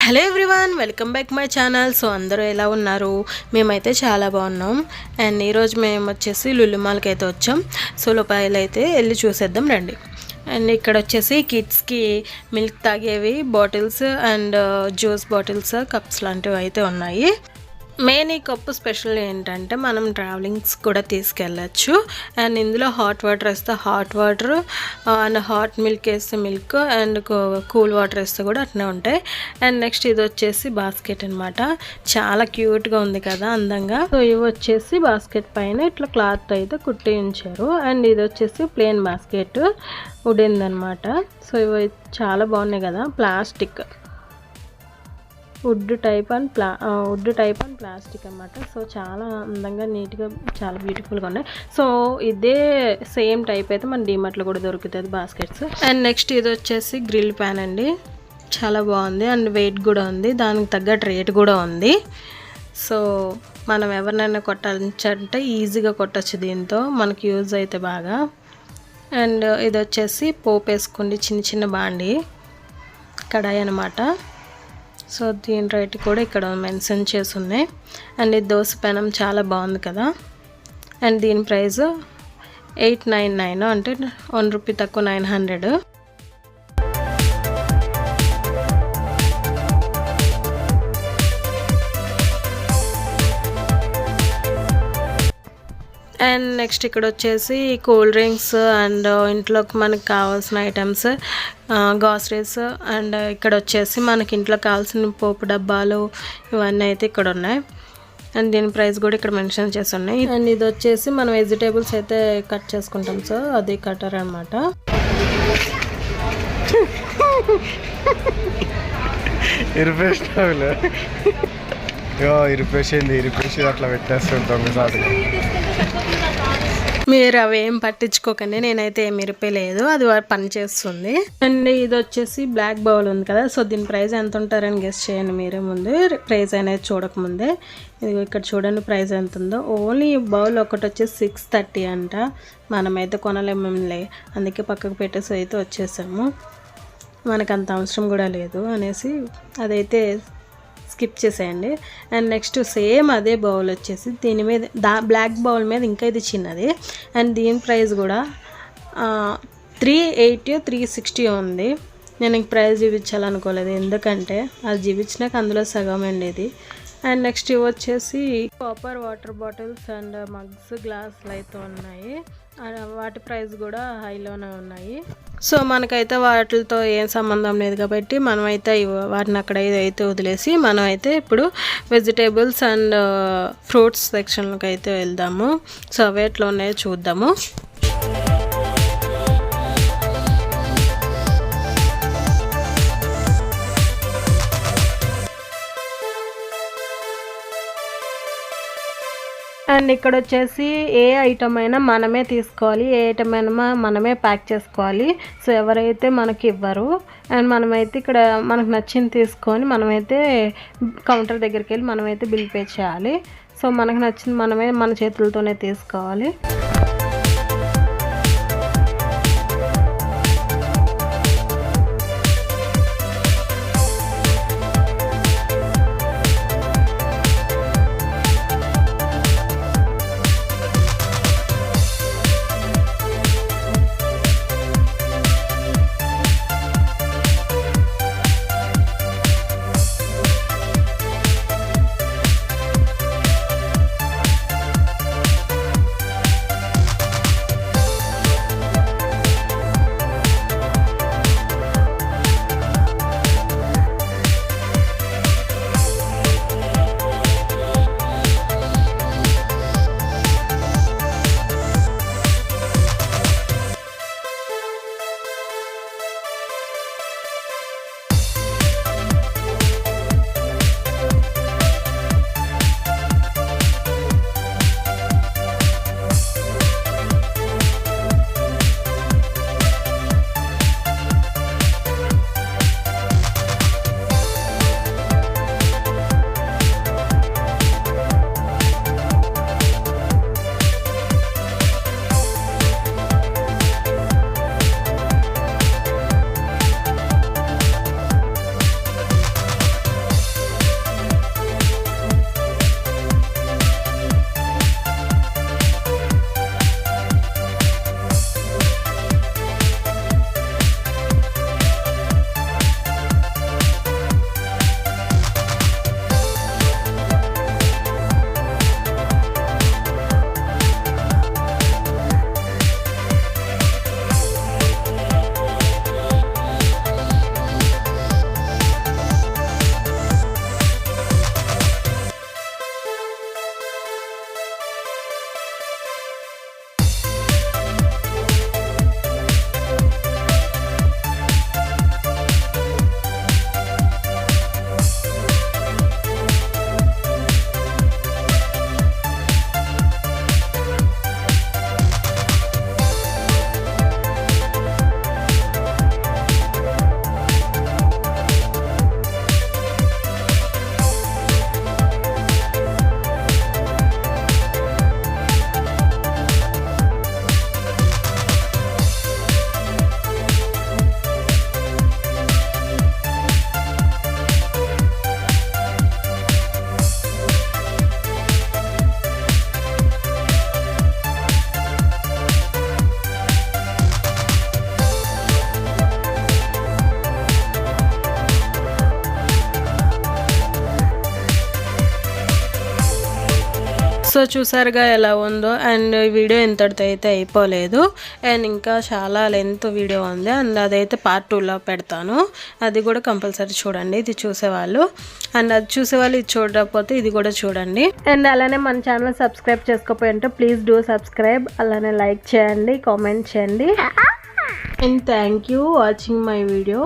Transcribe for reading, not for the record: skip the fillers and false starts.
Hello everyone, welcome back my channel. So అందరూ ఎలా ఉన్నారు? మేమైతే చాలా బాగున్నాం. అండ్ ఈరోజు మేము వచ్చేసి లులు మాల్కి అయితే వచ్చాం. సో లోపల అయితే వెళ్ళి చూసేద్దాం రండి. అండ్ ఇక్కడ వచ్చేసి కిడ్స్కి మిల్క్ తాగేవి bottles and juice bottles, cups లాంటివి అయితే ఉన్నాయి. మెయిన్ ఈ కప్పు స్పెషల్ ఏంటంటే మనం ట్రావెలింగ్స్ కూడా తీసుకెళ్ళచ్చు. అండ్ ఇందులో హాట్ వాటర్ వేస్తే hot water and hot milk వేస్తే మిల్క్ అండ్ కూల్ వాటర్ వేస్తే కూడా అట్నే ఉంటాయి. అండ్ నెక్స్ట్ ఇది వచ్చేసి బాస్కెట్ అనమాట. చాలా క్యూట్గా ఉంది కదా, అందంగా. సో ఇవి వచ్చేసి బాస్కెట్ పైన ఇట్లా క్లాత్ అయితే కుట్టి ఉంచారు. అండ్ ఇది వచ్చేసి ప్లెయిన్ బాస్కెట్ వుడెన్ అనమాట. సో ఇవి చాలా బాగున్నాయి కదా, plastic wood type and plastic అన్నమాట. సో చాలా అందంగా నీట్గా చాలా బ్యూటిఫుల్గా ఉన్నాయి. సో ఇదే సేమ్ టైప్ అయితే మన డీమార్ట్లో కూడా దొరుకుతుంది బాస్కెట్స్. అండ్ నెక్స్ట్ ఇది వచ్చేసి గ్రిల్ ప్యాన్ అండి, చాలా బాగుంది అండ్ వెయిట్ కూడా ఉంది, దానికి తగ్గట్టు రేట్ కూడా ఉంది. సో మనం ఎవరినైనా కొట్టాలంటే ఈజీగా కొట్టచ్చు దీంతో, మనకి యూజ్ అయితే బాగా. అండ్ ఇది వచ్చేసి పోపు వేసుకోండి చిన్న చిన్న బాండి కడాయి అనమాట. సో దీని రేట్ కూడా ఇక్కడ మెన్షన్ చేసి ఉన్నాయి. అండ్ ఈ దోశ పెనం చాలా బాగుంది కదా. అండ్ దీని ప్రైస్ 899, అంటే 1 రూపీ తక్కువ 900. అండ్ నెక్స్ట్ ఇక్కడ వచ్చేసి కూల్ డ్రింక్స్ అండ్ ఇంట్లోకి మనకు కావాల్సిన ఐటమ్స్, గ్రాసరీస్. అండ్ ఇక్కడ వచ్చేసి మనకి ఇంట్లో కావాల్సిన పోపు డబ్బాలు ఇవన్నీ అయితే ఇక్కడ ఉన్నాయి. అండ్ దీని ప్రైస్ కూడా ఇక్కడ మెన్షన్ చేసి ఉన్నాయి. అండ్ ఇది వచ్చేసి మనం వెజిటేబుల్స్ అయితే కట్ చేసుకుంటాం, సో అది కట్టర్ అనమాట. ఇరిపేసి అట్లా పెట్టేస్తుంటాం సాటుగా. మీరు అవి ఏం పట్టించుకోకండి, నేనైతే ఏమి ఇరిపేయలేదు, అది పని చేస్తుంది. అండ్ ఇది వచ్చేసి బ్లాక్ బౌల్ ఉంది కదా. సో దీని ప్రైస్ ఎంత ఉంటారని గెస్ చేయండి మీరే, ముందు ప్రైస్ అనేది చూడకముందే. ఇది ఇక్కడ చూడండి ప్రైస్ ఎంత ఉందో. ఓన్లీ బౌల్ ఒకటి వచ్చేసి 630 అంట. మనమైతే కొనలేములే, అందుకే పక్కకు పెట్టేసి అయితే వచ్చేసాము. మనకు అంత అవసరం కూడా లేదు అనేసి అదైతే స్కిప్ చేసేయండి. అండ్ నెక్స్ట్ సేమ్ అదే బౌల్ వచ్చేసి దీని మీద బ్లాక్ బౌల్ మీద ఇంకా ఇది చిన్నది. అండ్ దీని ప్రైస్ కూడా 380 360 ఉంది. నేను ఇంక ప్రైస్ చూపించాలనుకోలేదు, ఎందుకంటే అది చూపించినాక అందులో సగం అండి ఇది. అండ్ నెక్స్ట్ ఇవి వచ్చేసి copper water bottles and mugs, గ్లాసులు అయితే ఉన్నాయి. వాటి ప్రైస్ కూడా హైలోనే ఉన్నాయి. సో మనకైతే వాటితో ఏం సంబంధం లేదు కాబట్టి మనమైతే వాటిని అక్కడ అయితే వదిలేసి మనమైతే ఇప్పుడు వెజిటేబుల్స్ అండ్ ఫ్రూట్స్ సెక్షన్లోకి అయితే వెళ్దాము. సో అవి ఎట్లా ఉన్నాయో చూద్దాము. అండ్ ఇక్కడ వచ్చేసి ఏ ఐటమ్ అయినా మనమే తీసుకోవాలి, ఏ ఐటమ్ అయినా మనమే ప్యాక్ చేసుకోవాలి. సో ఎవరైతే మనకి ఇవ్వరు. అండ్ మనమైతే ఇక్కడ మనకు నచ్చింది తీసుకొని మనమైతే కౌంటర్ దగ్గరికి వెళ్ళి మనమైతే బిల్ పే చేయాలి. సో మనకు నచ్చింది మనమే మన చేతులతోనే తీసుకోవాలి. సో చూసారుగా ఎలా ఉందో. అండ్ వీడియో ఇంతటితో అయితే అయిపోలేదు, అండ్ ఇంకా చాలా లెంత్ వీడియో ఉంది. అండ్ అదైతే పార్ట్ 2లో పెడతాను, అది కూడా కంపల్సరీ చూడండి. ఇది చూసేవాళ్ళు, అండ్ అది చూసేవాళ్ళు ఇది చూడకపోతే ఇది కూడా చూడండి. అండ్ అలానే మన ఛానల్ సబ్స్క్రైబ్ చేసుకోకపోయి అంటే ప్లీజ్ డూ సబ్స్క్రైబ్. అలానే లైక్ చేయండి, కామెంట్ చేయండి. And thank you watching my video.